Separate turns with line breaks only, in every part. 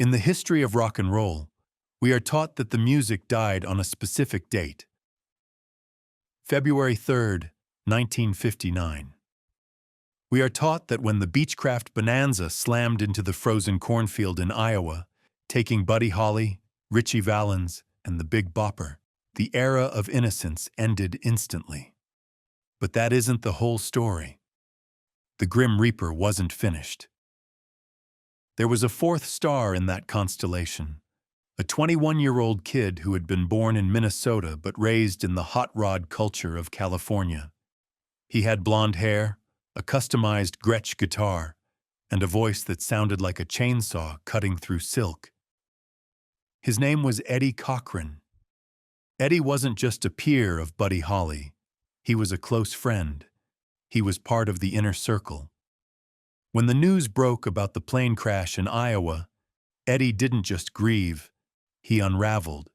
In the history of rock and roll, we are taught that the music died on a specific date. February 3rd, 1959. We are taught that when the Beechcraft Bonanza slammed into the frozen cornfield in Iowa, taking Buddy Holly, Ritchie Valens, and the Big Bopper, the era of innocence ended instantly. But that isn't the whole story. The Grim Reaper wasn't finished. There was a fourth star in that constellation, a 21-year-old kid who had been born in Minnesota but raised in the hot rod culture of California. He had blonde hair, a customized Gretsch guitar, and a voice that sounded like a chainsaw cutting through silk. His name was Eddie Cochran. Eddie wasn't just a peer of Buddy Holly. He was a close friend. He was part of the inner circle. When the news broke about the plane crash in Iowa, Eddie didn't just grieve, he unraveled.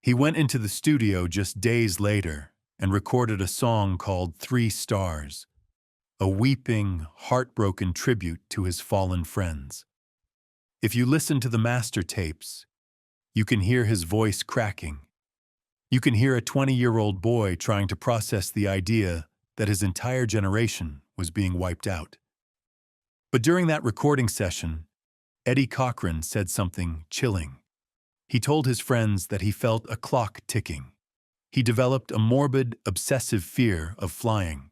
He went into the studio just days later and recorded a song called 3 Stars, a weeping, heartbroken tribute to his fallen friends. If you listen to the master tapes, you can hear his voice cracking. You can hear a 20-year-old boy trying to process the idea that his entire generation was being wiped out. But during that recording session, Eddie Cochran said something chilling. He told his friends that he felt a clock ticking. He developed a morbid, obsessive fear of flying.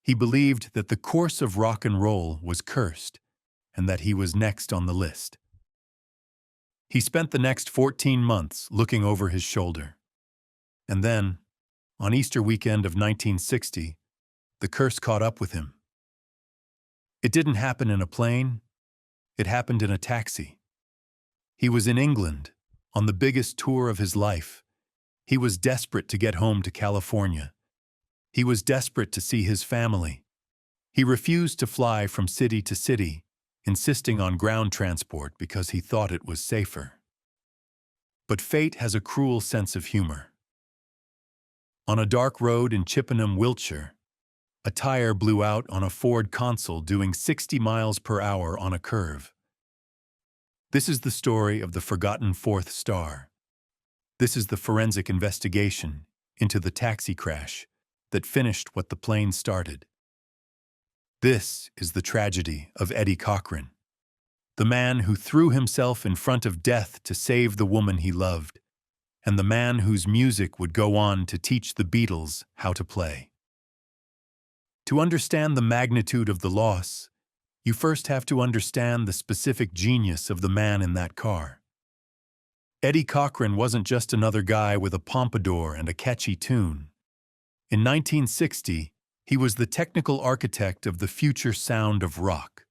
He believed that the course of rock and roll was cursed, and that he was next on the list. He spent the next 14 months looking over his shoulder. And then, on Easter weekend of 1960, the curse caught up with him. It didn't happen in a plane. It happened in a taxi. He was in England, on the biggest tour of his life. He was desperate to get home to California. He was desperate to see his family. He refused to fly from city to city, insisting on ground transport because he thought it was safer. But fate has a cruel sense of humor. On a dark road in Chippenham, Wiltshire, a tire blew out on a Ford Consul doing 60 miles per hour on a curve. This is the story of the forgotten fourth star. This is the forensic investigation into the taxi crash that finished what the plane started. This is the tragedy of Eddie Cochran, the man who threw himself in front of death to save the woman he loved, and the man whose music would go on to teach the Beatles how to play. To understand the magnitude of the loss, you first have to understand the specific genius of the man in that car. Eddie Cochran wasn't just another guy with a pompadour and a catchy tune. In 1960, he was the technical architect of the future sound of rock.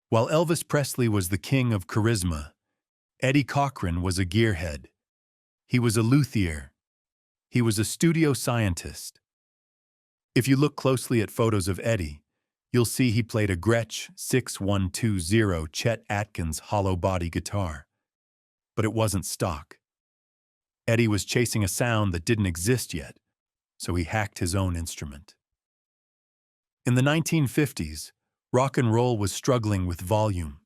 While Elvis Presley was the king of charisma, Eddie Cochran was a gearhead. He was a luthier. He was a studio scientist. If you look closely at photos of Eddie, you'll see he played a Gretsch 6120 Chet Atkins hollow body guitar. But it wasn't stock. Eddie was chasing a sound that didn't exist yet, so he hacked his own instrument. In the 1950s, rock and roll was struggling with volume.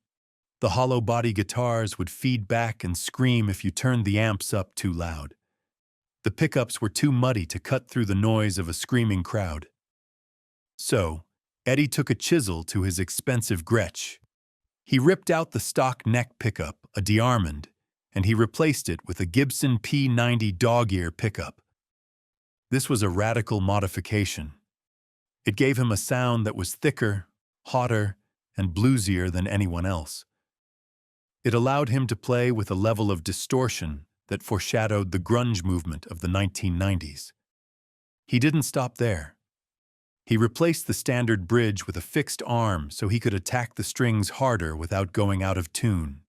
The hollow body guitars would feed back and scream if you turned the amps up too loud. The pickups were too muddy to cut through the noise of a screaming crowd. So, Eddie took a chisel to his expensive Gretsch. He ripped out the stock neck pickup, a Diamond, and he replaced it with a Gibson P90 dog-ear pickup. This was a radical modification. It gave him a sound that was thicker, hotter, and bluesier than anyone else. It allowed him to play with a level of distortion that foreshadowed the grunge movement of the 1990s. He didn't stop there. He replaced the standard bridge with a fixed arm so he could attack the strings harder without going out of tune.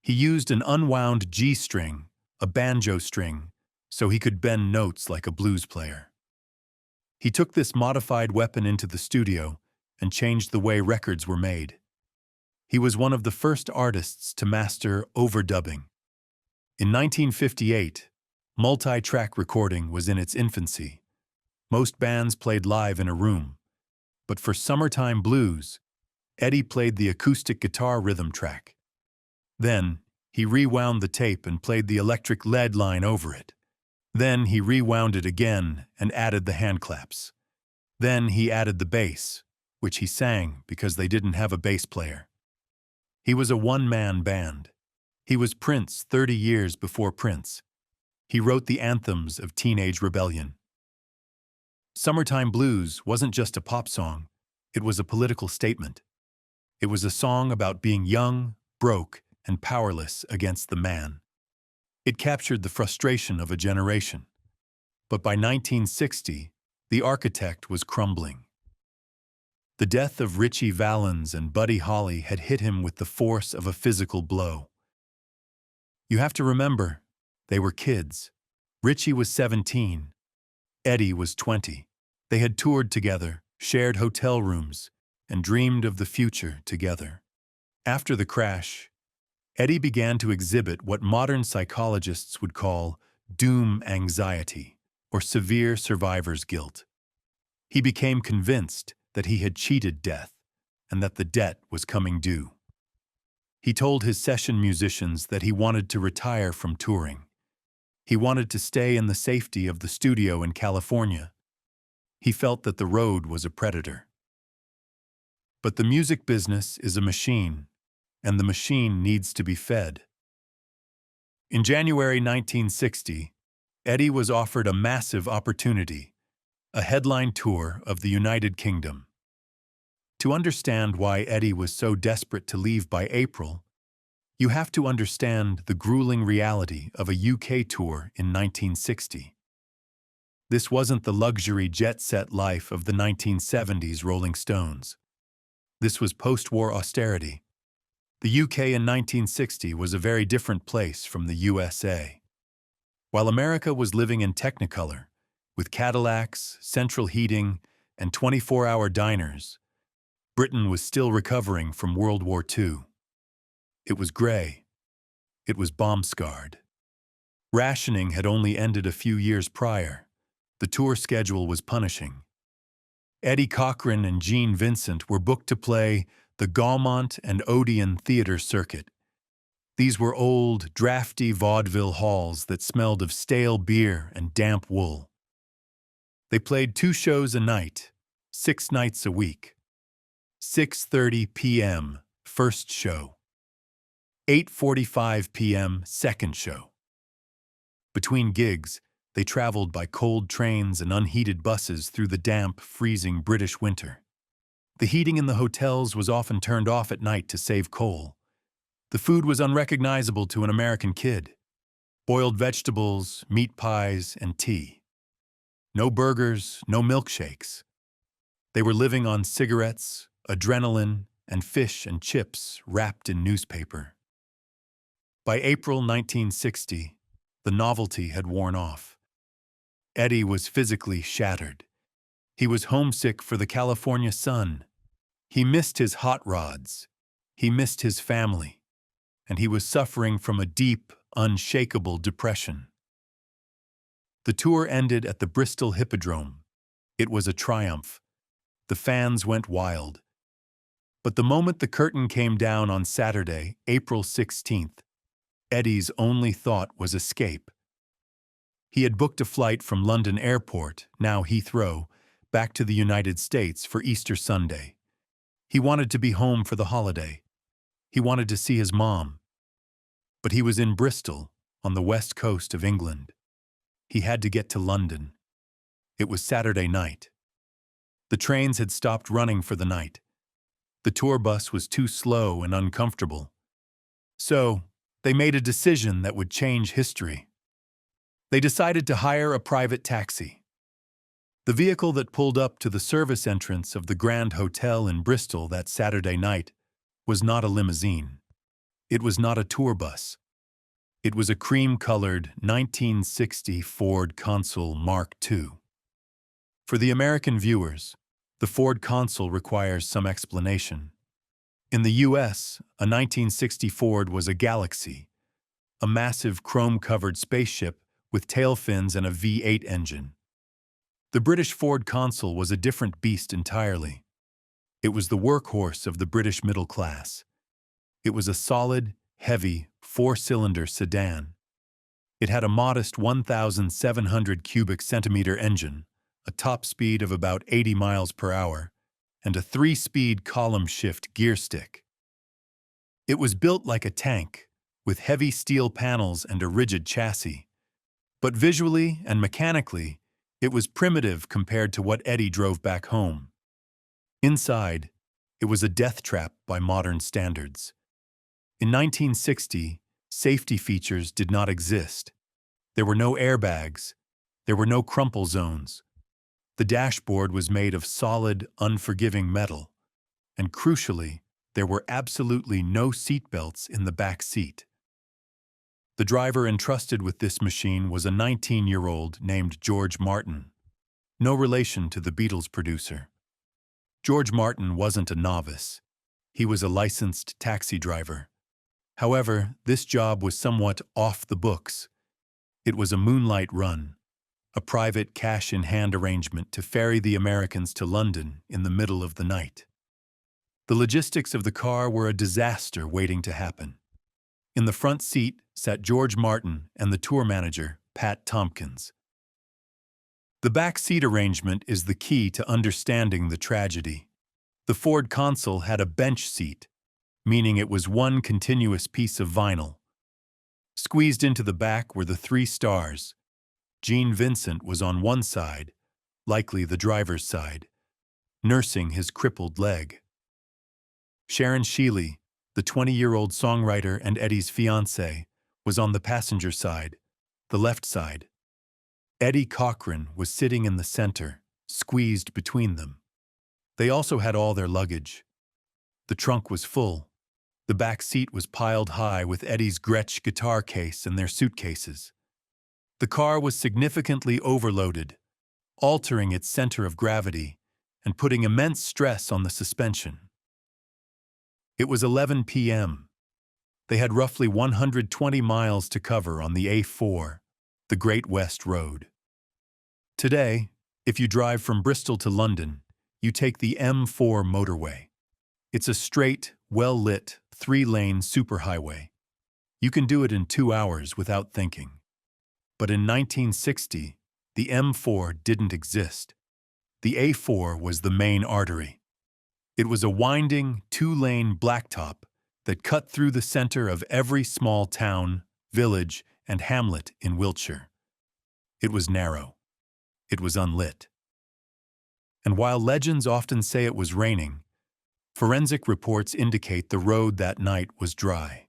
He used an unwound G string, a banjo string, so he could bend notes like a blues player. He took this modified weapon into the studio and changed the way records were made. He was one of the first artists to master overdubbing. In 1958, multi-track recording was in its infancy. Most bands played live in a room. But for Summertime Blues, Eddie played the acoustic guitar rhythm track. Then, he rewound the tape and played the electric lead line over it. Then he rewound it again and added the handclaps. Then he added the bass, which he sang because they didn't have a bass player. He was a one-man band. He was Prince 30 years before Prince. He wrote the anthems of teenage rebellion. Summertime Blues wasn't just a pop song, it was a political statement. It was a song about being young, broke, and powerless against the man. It captured the frustration of a generation. But by 1960, the architect was crumbling. The death of Ritchie Valens and Buddy Holly had hit him with the force of a physical blow. You have to remember, they were kids. Ritchie was 17. Eddie was 20. They had toured together, shared hotel rooms, and dreamed of the future together. After the crash, Eddie began to exhibit what modern psychologists would call doom anxiety, or severe survivor's guilt. He became convinced that he had cheated death and that the debt was coming due. He told his session musicians that he wanted to retire from touring. He wanted to stay in the safety of the studio in California. He felt that the road was a predator. But the music business is a machine, and the machine needs to be fed. In January 1960, Eddie was offered a massive opportunity, a headline tour of the United Kingdom. To understand why Eddie was so desperate to leave by April, you have to understand the grueling reality of a UK tour in 1960. This wasn't the luxury jet-set life of the 1970s Rolling Stones. This was post-war austerity. The UK in 1960 was a very different place from the USA. While America was living in Technicolor, with Cadillacs, central heating, and 24-hour diners, Britain was still recovering from World War II. It was gray. It was bomb-scarred. Rationing had only ended a few years prior. The tour schedule was punishing. Eddie Cochran and Gene Vincent were booked to play the Gaumont and Odeon Theater Circuit. These were old, drafty vaudeville halls that smelled of stale beer and damp wool. They played 2 shows a night, 6 nights a week. 6:30 p.m., first show. 8:45 p.m., second show. Between gigs, they traveled by cold trains and unheated buses through the damp, freezing British winter. The heating in the hotels was often turned off at night to save coal. The food was unrecognizable to an American kid. Boiled vegetables, meat pies, and tea. No burgers, no milkshakes. They were living on cigarettes, adrenaline, and fish and chips wrapped in newspaper. By April 1960, the novelty had worn off. Eddie was physically shattered. He was homesick for the California sun. He missed his hot rods. He missed his family. And he was suffering from a deep, unshakable depression. The tour ended at the Bristol Hippodrome. It was a triumph. The fans went wild. But the moment the curtain came down on Saturday, April 16th, Eddie's only thought was escape. He had booked a flight from London Airport, now Heathrow, back to the United States for Easter Sunday. He wanted to be home for the holiday. He wanted to see his mom. But he was in Bristol, on the west coast of England. He had to get to London. It was Saturday night. The trains had stopped running for the night. The tour bus was too slow and uncomfortable. So, they made a decision that would change history. They decided to hire a private taxi. The vehicle that pulled up to the service entrance of the Grand Hotel in Bristol that Saturday night was not a limousine. It was not a tour bus. It was a cream-colored 1960 Ford Consul Mark II. For the American viewers, the Ford Consul requires some explanation. In the U.S., a 1960 Ford was a Galaxy, a massive chrome-covered spaceship with tail fins and a V8 engine. The British Ford Consul was a different beast entirely. It was the workhorse of the British middle class. It was a solid, heavy, four-cylinder sedan. It had a modest 1,700 cubic centimeter engine, a top speed of about 80 miles per hour, and a 3-speed column shift gear stick. It was built like a tank, with heavy steel panels and a rigid chassis. But visually and mechanically, it was primitive compared to what Eddie drove back home. Inside, it was a death trap by modern standards. In 1960, safety features did not exist. There were no airbags. There were no crumple zones. The dashboard was made of solid, unforgiving metal. And crucially, there were absolutely no seatbelts in the back seat. The driver entrusted with this machine was a 19-year-old named George Martin, no relation to the Beatles producer. George Martin wasn't a novice. He was a licensed taxi driver. However, this job was somewhat off the books. It was a moonlight run, a private cash-in-hand arrangement to ferry the Americans to London in the middle of the night. The logistics of the car were a disaster waiting to happen. In the front seat sat George Martin and the tour manager, Pat Tompkins. The back seat arrangement is the key to understanding the tragedy. The Ford console had a bench seat, meaning it was one continuous piece of vinyl. Squeezed into the back were the 3 stars. Gene Vincent was on one side, likely the driver's side, nursing his crippled leg. Sharon Sheely, the 20-year-old songwriter and Eddie's fiancée, was on the passenger side, the left side. Eddie Cochran was sitting in the center, squeezed between them. They also had all their luggage. The trunk was full. The back seat was piled high with Eddie's Gretsch guitar case and their suitcases. The car was significantly overloaded, altering its center of gravity and putting immense stress on the suspension. It was 11 p.m. They had roughly 120 miles to cover on the A4, the Great West Road. Today, if you drive from Bristol to London, you take the M4 motorway. It's a straight, well-lit, 3-lane superhighway. You can do it in 2 hours without thinking. But in 1960, the M4 didn't exist. The A4 was the main artery. It was a winding, 2-lane blacktop that cut through the center of every small town, village, and hamlet in Wiltshire. It was narrow. It was unlit. And while legends often say it was raining, forensic reports indicate the road that night was dry.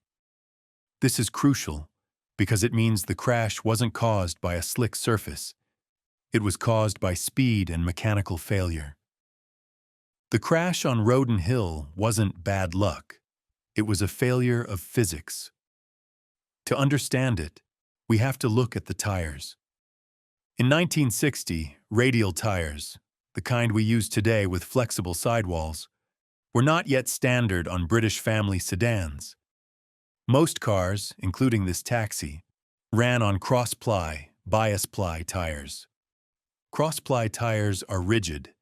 This is crucial because it means the crash wasn't caused by a slick surface. It was caused by speed and mechanical failure. The crash on Roden Hill wasn't bad luck. It was a failure of physics. To understand it, we have to look at the tires. In 1960, radial tires, the kind we use today with flexible sidewalls, were not yet standard on British family sedans. Most cars, including this taxi, ran on cross-ply, bias-ply tires. Cross-ply tires are rigid.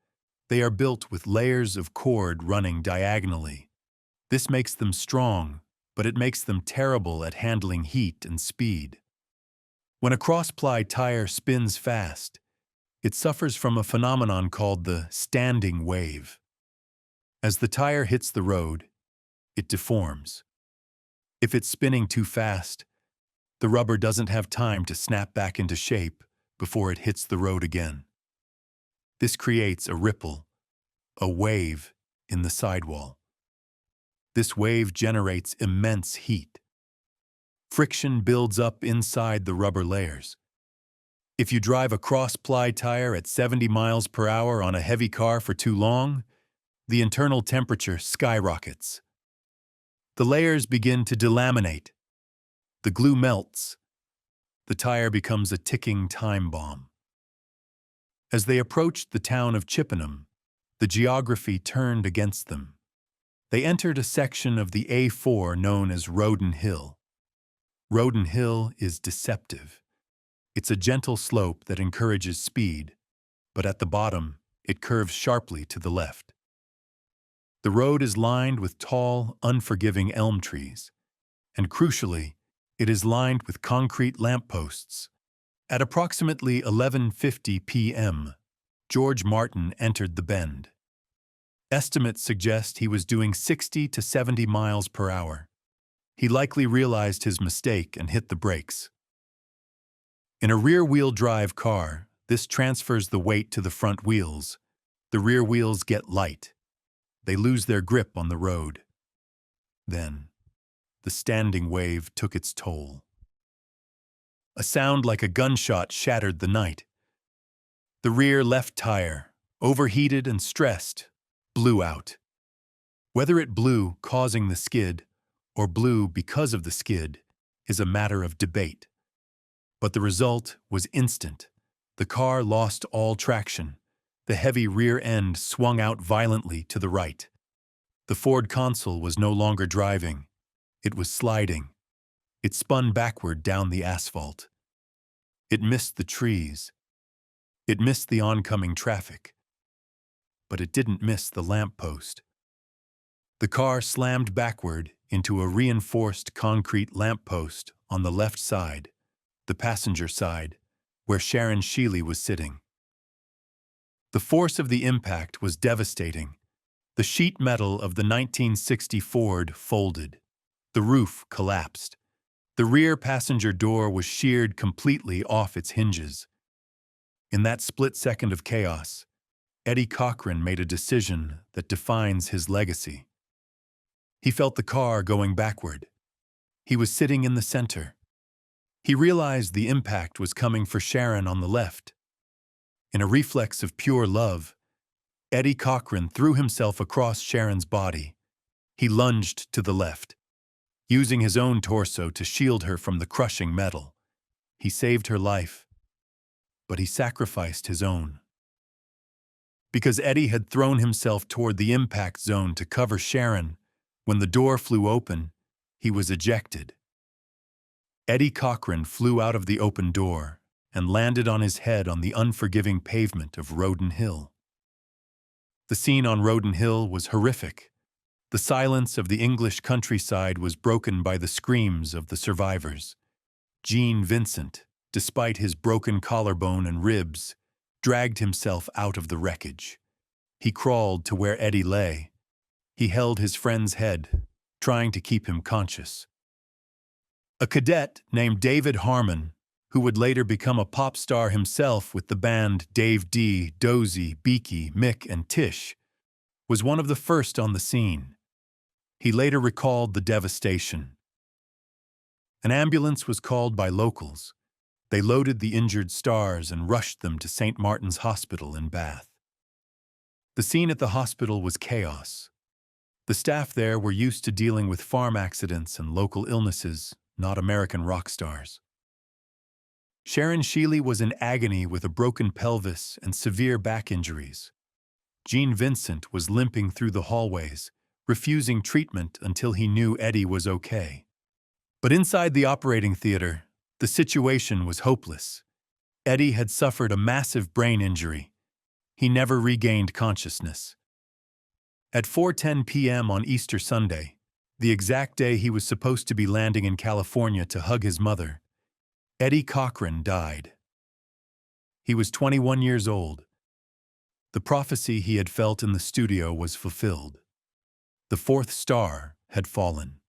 They are built with layers of cord running diagonally. This makes them strong, but it makes them terrible at handling heat and speed. When a cross-ply tire spins fast, it suffers from a phenomenon called the standing wave. As the tire hits the road, it deforms. If it's spinning too fast, the rubber doesn't have time to snap back into shape before it hits the road again. This creates a ripple, a wave, in the sidewall. This wave generates immense heat. Friction builds up inside the rubber layers. If you drive a cross-ply tire at 70 miles per hour on a heavy car for too long, the internal temperature skyrockets. The layers begin to delaminate. The glue melts. The tire becomes a ticking time bomb. As they approached the town of Chippenham, the geography turned against them. They entered a section of the A4 known as Roden Hill. Roden Hill is deceptive. It's a gentle slope that encourages speed, but at the bottom, it curves sharply to the left. The road is lined with tall, unforgiving elm trees. and crucially, it is lined with concrete lampposts. At approximately 11:50 p.m., George Martin entered the bend. Estimates suggest he was doing 60 to 70 miles per hour. He likely realized his mistake and hit the brakes. In a rear-wheel drive car, this transfers the weight to the front wheels. The rear wheels get light. They lose their grip on the road. Then, the standing wave took its toll. A sound like a gunshot shattered the night. The rear left tire, overheated and stressed, blew out. Whether it blew causing the skid or blew because of the skid is a matter of debate. But the result was instant. The car lost all traction. The heavy rear end swung out violently to the right. The Ford console was no longer driving. It was sliding. It spun backward down the asphalt. It missed the trees. It missed the oncoming traffic. But it didn't miss the lamppost. The car slammed backward into a reinforced concrete lamppost on the left side, the passenger side, where Sharon Sheely was sitting. The force of the impact was devastating. The sheet metal of the 1960 Ford folded. The roof collapsed. The rear passenger door was sheared completely off its hinges. In that split second of chaos, Eddie Cochran made a decision that defines his legacy. He felt the car going backward. He was sitting in the center. He realized the impact was coming for Sharon on the left. In a reflex of pure love, Eddie Cochran threw himself across Sharon's body. He lunged to the left, using his own torso to shield her from the crushing metal. He saved her life, but he sacrificed his own. Because Eddie had thrown himself toward the impact zone to cover Sharon, when the door flew open, he was ejected. Eddie Cochran flew out of the open door and landed on his head on the unforgiving pavement of Roden Hill. The scene on Roden Hill was horrific. The silence of the English countryside was broken by the screams of the survivors. Gene Vincent, despite his broken collarbone and ribs, dragged himself out of the wreckage. He crawled to where Eddie lay. He held his friend's head, trying to keep him conscious. A cadet named David Harmon, who would later become a pop star himself with the band Dave D, Dozy, Beaky, Mick, and Tish, was one of the first on the scene. He later recalled the devastation. An ambulance was called by locals. They loaded the injured stars and rushed them to St. Martin's Hospital in Bath. The scene at the hospital was chaos. The staff there were used to dealing with farm accidents and local illnesses, not American rock stars. Sharon Sheely was in agony with a broken pelvis and severe back injuries. Gene Vincent was limping through the hallways, refusing treatment until he knew Eddie was okay. But inside the operating theater, the situation was hopeless. Eddie had suffered a massive brain injury. He never regained consciousness. At 4:10 p.m. on Easter Sunday, the exact day he was supposed to be landing in California to hug his mother, Eddie Cochran died. He was 21 years old. The prophecy he had felt in the studio was fulfilled. The fourth star had fallen.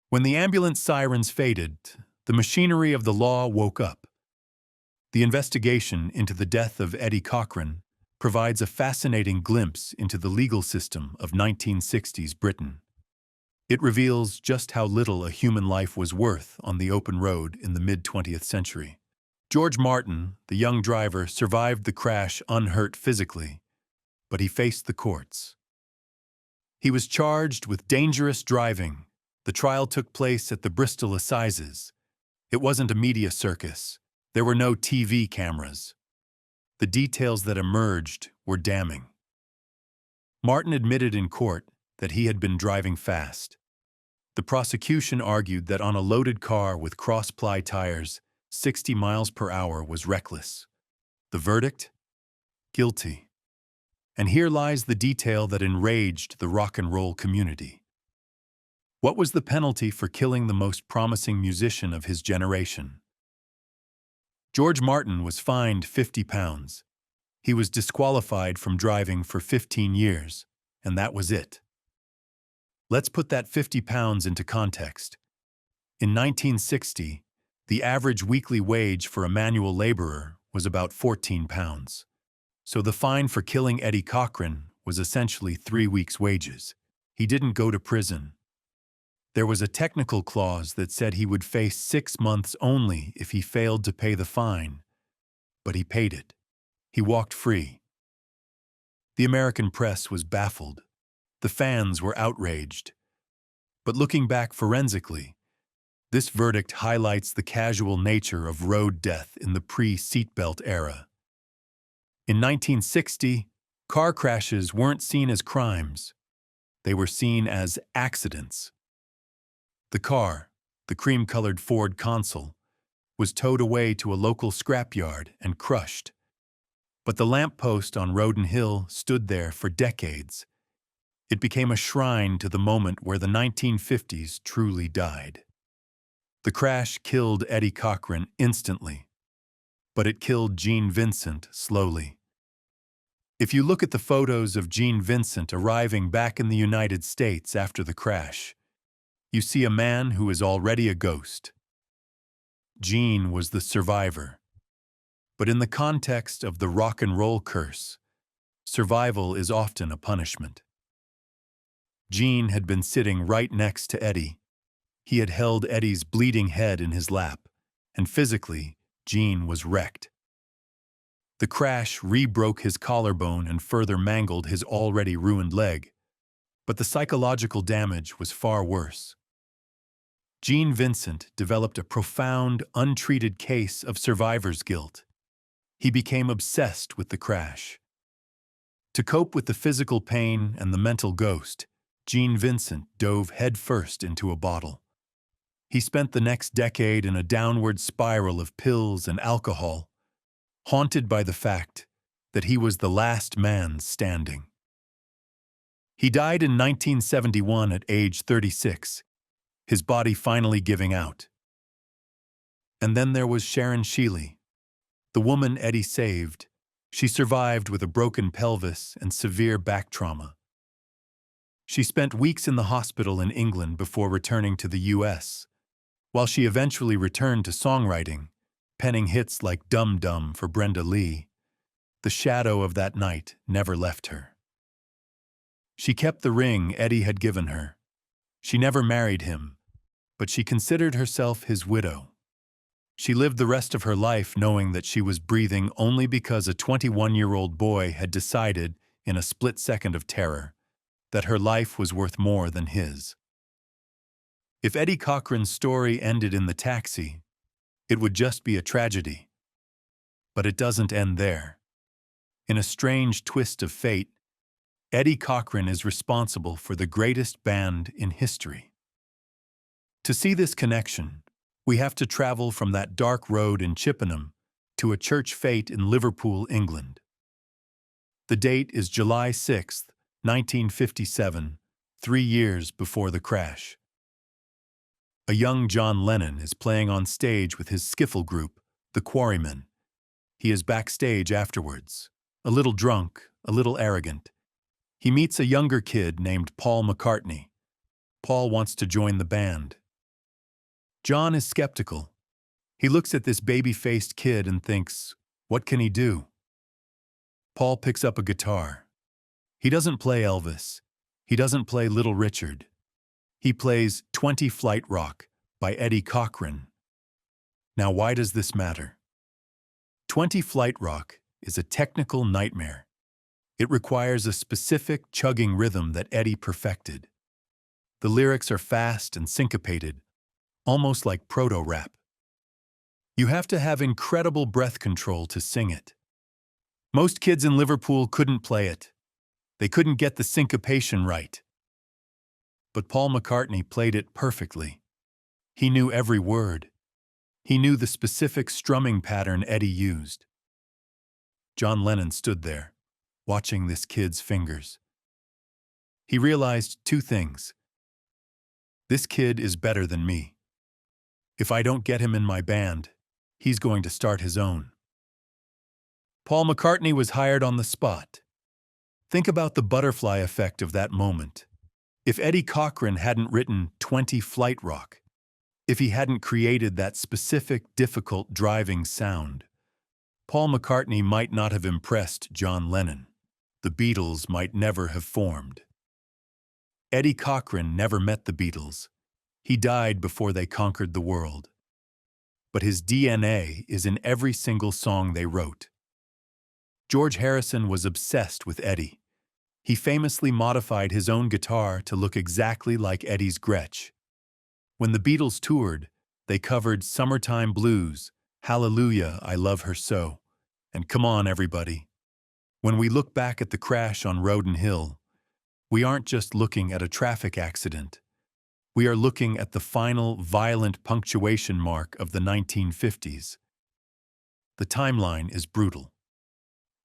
When the ambulance sirens faded, the machinery of the law woke up. The investigation into the death of Eddie Cochran provides a fascinating glimpse into the legal system of 1960s Britain. It reveals just how little a human life was worth on the open road in the mid-20th century. George Martin, the young driver, survived the crash unhurt physically, but he faced the courts. He was charged with dangerous driving. The trial took place at the Bristol Assizes. It wasn't a media circus. There were no TV cameras. The details that emerged were damning. Martin admitted in court that he had been driving fast. The prosecution argued that on a loaded car with cross-ply tires, 60 miles per hour was reckless. The verdict? Guilty. And here lies the detail that enraged the rock and roll community. What was the penalty for killing the most promising musician of his generation? George Martin was fined £50. He was disqualified from driving for 15 years, and that was it. Let's put that £50 into context. In 1960, the average weekly wage for a manual laborer was about £14. So the fine for killing Eddie Cochran was essentially 3 weeks' wages. He didn't go to prison. There was a technical clause that said he would face 6 months only if he failed to pay the fine, but he paid it. He walked free. The American press was baffled. The fans were outraged. But looking back forensically, this verdict highlights the casual nature of road death in the pre-seatbelt era. In 1960, car crashes weren't seen as crimes. They were seen as accidents. The car, the cream-colored Ford Consul, was towed away to a local scrapyard and crushed. But the lamppost on Roden Hill stood there for decades. It became a shrine to the moment where the 1950s truly died. The crash killed Eddie Cochran instantly, but it killed Gene Vincent slowly. If you look at the photos of Gene Vincent arriving back in the United States after the crash, you see a man who is already a ghost. Gene was the survivor. But in the context of the rock and roll curse, survival is often a punishment. Gene had been sitting right next to Eddie. He had held Eddie's bleeding head in his lap, and physically, Gene was wrecked. The crash re-broke his collarbone and further mangled his already ruined leg, but the psychological damage was far worse. Gene Vincent developed a profound, untreated case of survivor's guilt. He became obsessed with the crash. To cope with the physical pain and the mental ghost, Gene Vincent dove headfirst into a bottle. He spent the next decade in a downward spiral of pills and alcohol, haunted by the fact that he was the last man standing. He died in 1971 at age 36, his body finally giving out. And then there was Sharon Sheely, the woman Eddie saved. She survived with a broken pelvis and severe back trauma. She spent weeks in the hospital in England before returning to the US, while she eventually returned to songwriting, penning hits like Dum Dum for Brenda Lee. The shadow of that night never left her. She kept the ring Eddie had given her. She never married him, but she considered herself his widow. She lived the rest of her life knowing that she was breathing only because a 21-year-old boy had decided, in a split second of terror, that her life was worth more than his. If Eddie Cochran's story ended in the taxi, it would just be a tragedy. But it doesn't end there. In a strange twist of fate, Eddie Cochran is responsible for the greatest band in history. To see this connection, we have to travel from that dark road in Chippenham to a church fete in Liverpool, England. The date is July 6, 1957, 3 years before the crash. A young John Lennon is playing on stage with his skiffle group, the Quarrymen. He is backstage afterwards, a little drunk, a little arrogant. He meets a younger kid named Paul McCartney. Paul wants to join the band. John is skeptical. He looks at this baby-faced kid and thinks, what can he do? Paul picks up a guitar. He doesn't play Elvis. He doesn't play Little Richard. He plays 20 Flight Rock by Eddie Cochran. Now, why does this matter? 20 Flight Rock is a technical nightmare. It requires a specific chugging rhythm that Eddie perfected. The lyrics are fast and syncopated, almost like proto-rap. You have to have incredible breath control to sing it. Most kids in Liverpool couldn't play it. They couldn't get the syncopation right. But Paul McCartney played it perfectly. He knew every word. He knew the specific strumming pattern Eddie used. John Lennon stood there, watching this kid's fingers. He realized two things. This kid is better than me. If I don't get him in my band, he's going to start his own. Paul McCartney was hired on the spot. Think about the butterfly effect of that moment. If Eddie Cochran hadn't written 20 Flight Rock, if he hadn't created that specific, difficult driving sound, Paul McCartney might not have impressed John Lennon. The Beatles might never have formed. Eddie Cochran never met the Beatles. He died before they conquered the world. But his DNA is in every single song they wrote. George Harrison was obsessed with Eddie. He famously modified his own guitar to look exactly like Eddie's Gretsch. When the Beatles toured, they covered Summertime Blues, Hallelujah, I Love Her So, and Come On Everybody. When we look back at the crash on Roden Hill, we aren't just looking at a traffic accident. We are looking at the final violent punctuation mark of the 1950s. The timeline is brutal.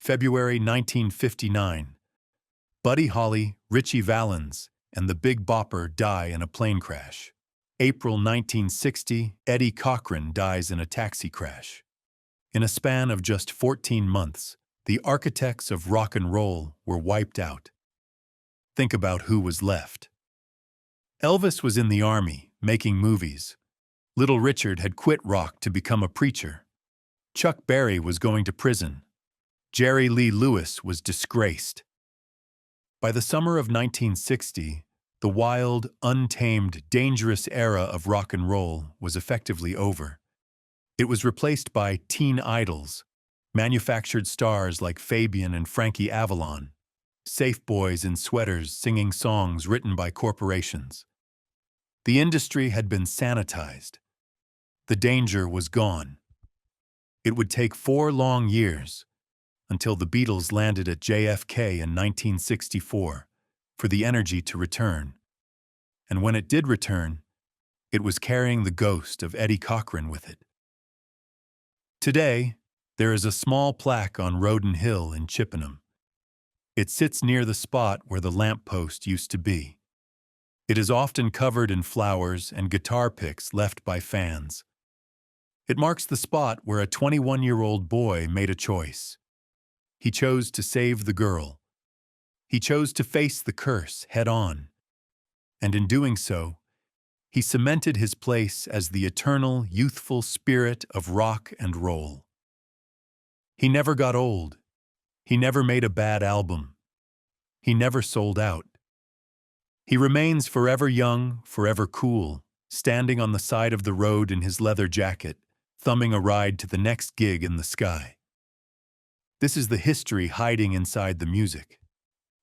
February 1959. Buddy Holly, Ritchie Valens, and the Big Bopper die in a plane crash. April 1960, Eddie Cochran dies in a taxi crash. In a span of just 14 months, the architects of rock and roll were wiped out. Think about who was left. Elvis was in the army, making movies. Little Richard had quit rock to become a preacher. Chuck Berry was going to prison. Jerry Lee Lewis was disgraced. By the summer of 1960, the wild, untamed, dangerous era of rock and roll was effectively over. It was replaced by teen idols, manufactured stars like Fabian and Frankie Avalon, safe boys in sweaters singing songs written by corporations. The industry had been sanitized. The danger was gone. It would take 4 long years until the Beatles landed at JFK in 1964 for the energy to return. And when it did return, it was carrying the ghost of Eddie Cochran with it. Today, there is a small plaque on Roden Hill in Chippenham. It sits near the spot where the lamppost used to be. It is often covered in flowers and guitar picks left by fans. It marks the spot where a 21-year-old boy made a choice. He chose to save the girl. He chose to face the curse head-on. And in doing so, he cemented his place as the eternal, youthful spirit of rock and roll. He never got old. He never made a bad album. He never sold out. He remains forever young, forever cool, standing on the side of the road in his leather jacket, thumbing a ride to the next gig in the sky. This is the history hiding inside the music,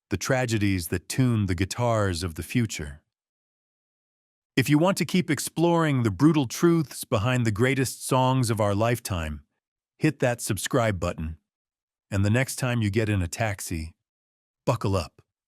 the tragedies that tune the guitars of the future. If you want to keep exploring the brutal truths behind the greatest songs of our lifetime, hit that subscribe button, and the next time you get in a taxi, buckle up.